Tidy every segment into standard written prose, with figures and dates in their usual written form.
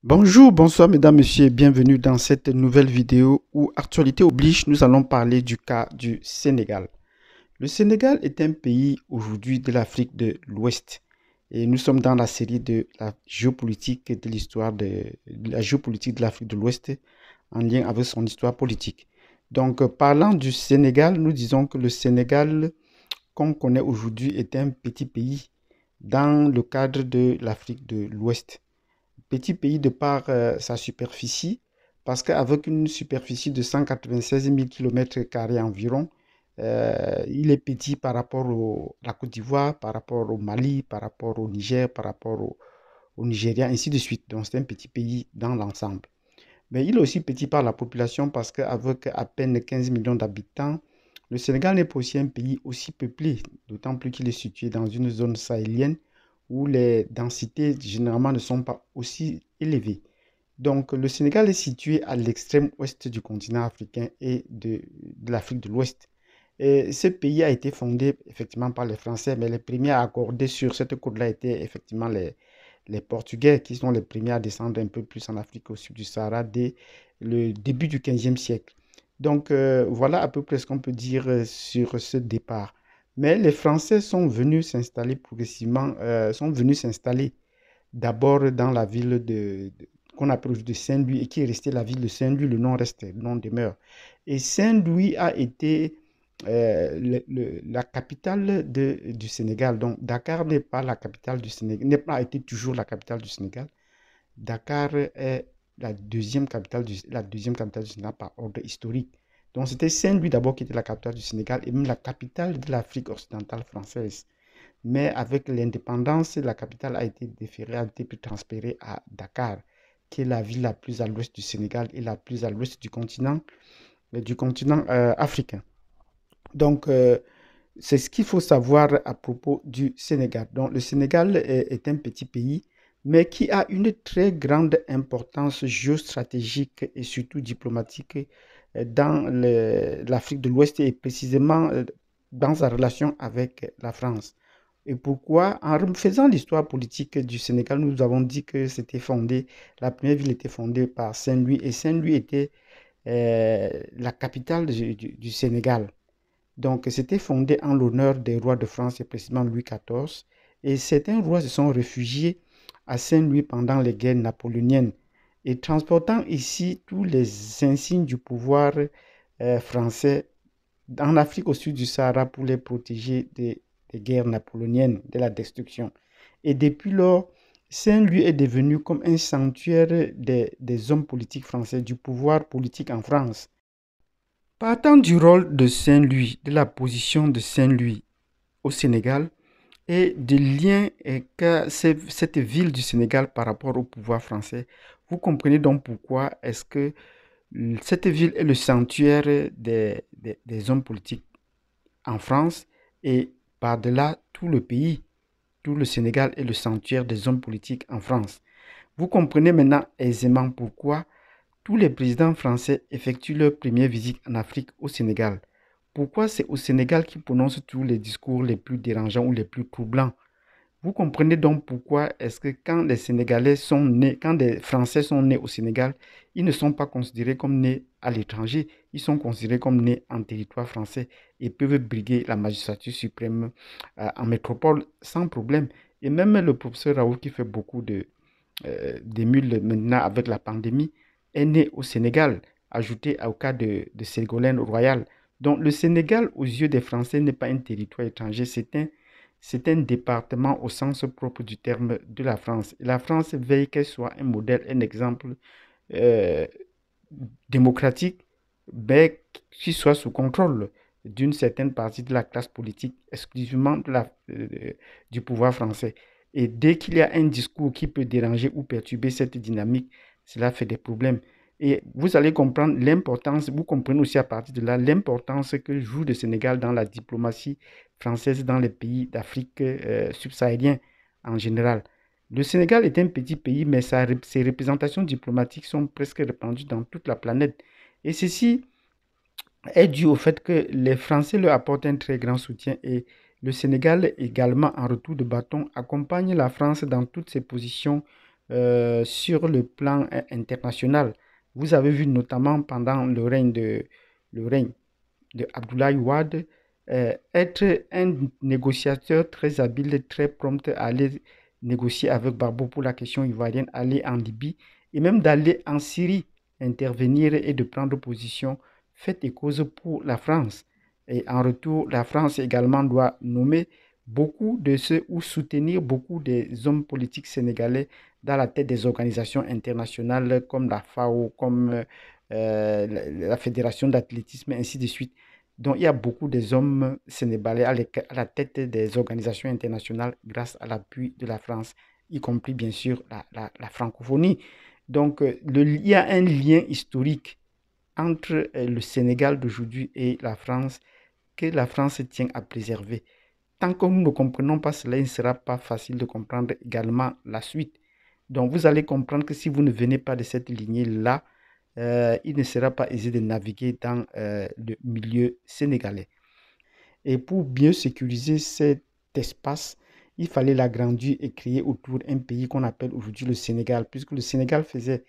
Bonjour, bonsoir mesdames, messieurs, et bienvenue dans cette nouvelle vidéo où Actualité oblige, nous allons parler du cas du Sénégal. Le Sénégal est un pays aujourd'hui de l'Afrique de l'Ouest et nous sommes dans la série de la géopolitique et de l'histoire de la géopolitique de l'Afrique de l'Ouest en lien avec son histoire politique. Donc, parlant du Sénégal, nous disons que le Sénégal qu'on connaît aujourd'hui est un petit pays dans le cadre de l'Afrique de l'Ouest. Petit pays de par sa superficie, parce qu'avec une superficie de 196 000 km² environ, il est petit par rapport à la Côte d'Ivoire, par rapport au Mali, par rapport au Niger, par rapport au Nigeria, ainsi de suite. Donc c'est un petit pays dans l'ensemble. Mais il est aussi petit par la population parce qu'avec à peine 15 millions d'habitants, le Sénégal n'est pas aussi un pays aussi peuplé, d'autant plus qu'il est situé dans une zone sahélienne où les densités généralement ne sont pas aussi élevées. Donc le Sénégal est situé à l'extrême ouest du continent africain et de l'Afrique de l'Ouest. Et ce pays a été fondé effectivement par les Français, mais les premiers à accorder sur cette côte-là étaient effectivement les Portugais, qui sont les premiers à descendre un peu plus en Afrique au sud du Sahara dès le début du 15e siècle. Donc voilà à peu près ce qu'on peut dire sur ce départ. Mais les Français sont venus s'installer progressivement, sont venus s'installer d'abord dans la ville qu'on appelle aujourd'hui Saint-Louis et qui est restée la ville de Saint-Louis, le nom reste, le nom demeure. Et Saint-Louis a été la capitale du Sénégal. Donc Dakar n'est pas la capitale du Sénégal, n'est pas été toujours la capitale du Sénégal. Dakar est la deuxième capitale du Sénégal par ordre historique. Donc c'était Saint-Louis d'abord qui était la capitale du Sénégal et même la capitale de l'Afrique occidentale française. Mais avec l'indépendance, la capitale a été déférée, a été transférée à Dakar, qui est la ville la plus à l'ouest du Sénégal et la plus à l'ouest du continent africain. Donc, c'est ce qu'il faut savoir à propos du Sénégal. Donc, le Sénégal est un petit pays, mais qui a une très grande importance géostratégique et surtout diplomatique dans l'Afrique de l'Ouest et précisément dans sa relation avec la France. Et pourquoi? En faisant l'histoire politique du Sénégal, nous avons dit que la première ville était fondée par Saint-Louis et Saint-Louis était la capitale du Sénégal. Donc, c'était fondé en l'honneur des rois de France et précisément Louis XIV. Et certains rois se sont réfugiés à Saint-Louis pendant les guerres napoléoniennes et transportant ici tous les insignes du pouvoir français en Afrique au sud du Sahara pour les protéger des guerres napoléoniennes, de la destruction. Et depuis lors, Saint-Louis est devenu comme un sanctuaire des hommes politiques français, du pouvoir politique en France. Partant du rôle de Saint-Louis, de la position de Saint-Louis au Sénégal et des liens qu'a cette ville du Sénégal par rapport au pouvoir français, vous comprenez donc pourquoi est-ce que cette ville est le sanctuaire des hommes politiques en France et par-delà tout le pays, tout le Sénégal est le sanctuaire des hommes politiques en France. Vous comprenez maintenant aisément pourquoi tous les présidents français effectuent leur première visite en Afrique au Sénégal. Pourquoi c'est au Sénégal qu'ils prononcent tous les discours les plus dérangeants ou les plus troublants. Vous comprenez donc pourquoi est-ce que quand les Sénégalais sont nés, quand des Français sont nés au Sénégal, ils ne sont pas considérés comme nés à l'étranger, ils sont considérés comme nés en territoire français et peuvent briguer la magistrature suprême en métropole sans problème. Et même le professeur Raoult qui fait beaucoup d'émules maintenant avec la pandémie, est né au Sénégal, ajouté au cas de Ségolène Royal. Donc le Sénégal, aux yeux des Français, n'est pas un territoire étranger, c'est un département au sens propre du terme de la France. Et la France veille qu'elle soit un modèle, un exemple euh, démocratique, mais qui soit sous contrôle d'une certaine partie de la classe politique, exclusivement du pouvoir français. Et dès qu'il y a un discours qui peut déranger ou perturber cette dynamique, cela fait des problèmes. Et vous allez comprendre l'importance, vous comprenez aussi à partir de là l'importance que joue le Sénégal dans la diplomatie française dans les pays d'Afrique subsaharienne en général. Le Sénégal est un petit pays, mais ses représentations diplomatiques sont presque répandues dans toute la planète. Et ceci est dû au fait que les Français leur apportent un très grand soutien et le Sénégal également, en retour de bâton, accompagne la France dans toutes ses positions sur le plan international. Vous avez vu notamment pendant le règne de Abdoulaye Wade, être un négociateur très habile, très prompt à aller négocier avec Gbagbo pour la question ivoirienne, aller en Libye et même d'aller en Syrie, intervenir et de prendre position faite et cause pour la France. Et en retour, la France également doit nommer beaucoup de ceux ou soutenir beaucoup des hommes politiques sénégalais dans la tête des organisations internationales comme la FAO, comme la Fédération d'athlétisme, ainsi de suite. Donc, il y a beaucoup des hommes sénégalais à la tête des organisations internationales grâce à l'appui de la France, y compris bien sûr la francophonie. Donc, il y a un lien historique entre le Sénégal d'aujourd'hui et la France que la France tient à préserver. Tant que nous ne comprenons pas cela, il ne sera pas facile de comprendre également la suite. Donc, vous allez comprendre que si vous ne venez pas de cette lignée-là, il ne sera pas aisé de naviguer dans le milieu sénégalais. Et pour mieux sécuriser cet espace, il fallait l'agrandir et créer autour un pays qu'on appelle aujourd'hui le Sénégal, puisque le Sénégal faisait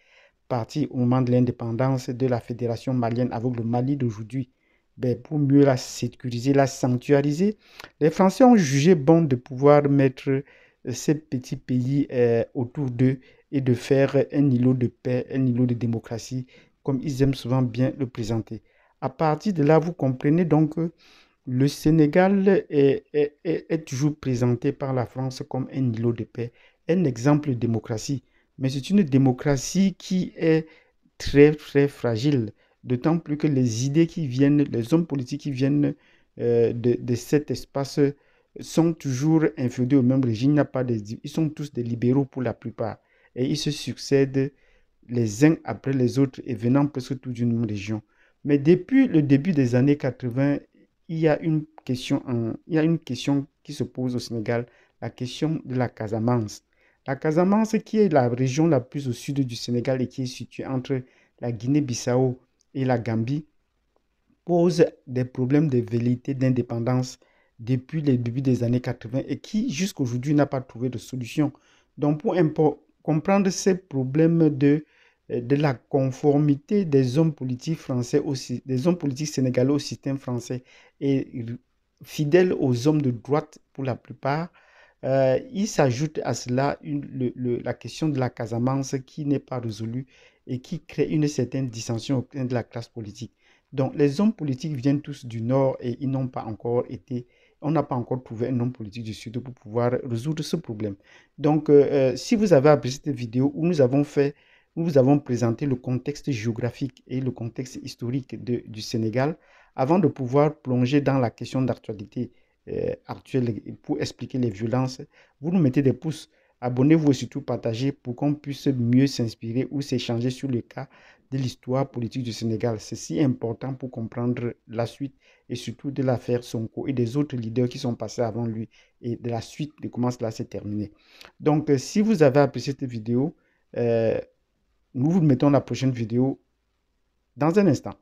partie au moment de l'indépendance de la Fédération malienne avec le Mali d'aujourd'hui. Ben, pour mieux la sécuriser, la sanctuariser, les Français ont jugé bon de pouvoir mettre ces petits pays autour d'eux et de faire un îlot de paix, un îlot de démocratie, comme ils aiment souvent bien le présenter. À partir de là, vous comprenez donc que le Sénégal est toujours présenté par la France comme un îlot de paix, un exemple de démocratie. Mais c'est une démocratie qui est très, très fragile. D'autant plus que les idées qui viennent, les hommes politiques qui viennent de cet espace sont toujours inféodés au même régime. Il n'y a pas de, ils sont tous des libéraux pour la plupart. Et ils se succèdent les uns après les autres et venant presque tout d'une même région. Mais depuis le début des années 80, il y a une question qui se pose au Sénégal, la question de la Casamance. La Casamance, qui est la région la plus au sud du Sénégal et qui est située entre la Guinée-Bissau et la Gambie, pose des problèmes de velléité d'indépendance depuis le début des années 80 et qui, jusqu'à aujourd'hui, n'a pas trouvé de solution. Donc, pour comprendre ces problèmes de la conformité des hommes politiques français aussi, des hommes politiques sénégalais au système français et fidèles aux hommes de droite pour la plupart, il s'ajoute à cela la question de la Casamance qui n'est pas résolue et qui crée une certaine dissension au sein de la classe politique. Donc, les hommes politiques viennent tous du Nord et ils n'ont pas encore été, on n'a pas encore trouvé un homme politique du Sud pour pouvoir résoudre ce problème. Donc, si vous avez apprécié cette vidéo où nous vous avons présenté le contexte géographique et le contexte historique du Sénégal, avant de pouvoir plonger dans la question d'actualité actuelle pour expliquer les violences, vous nous mettez des pouces. Abonnez-vous et surtout partagez pour qu'on puisse mieux s'inspirer ou s'échanger sur le cas de l'histoire politique du Sénégal. C'est si important pour comprendre la suite et surtout de l'affaire Sonko et des autres leaders qui sont passés avant lui et de la suite de comment cela s'est terminé. Donc, si vous avez apprécié cette vidéo, nous vous mettons la prochaine vidéo dans un instant.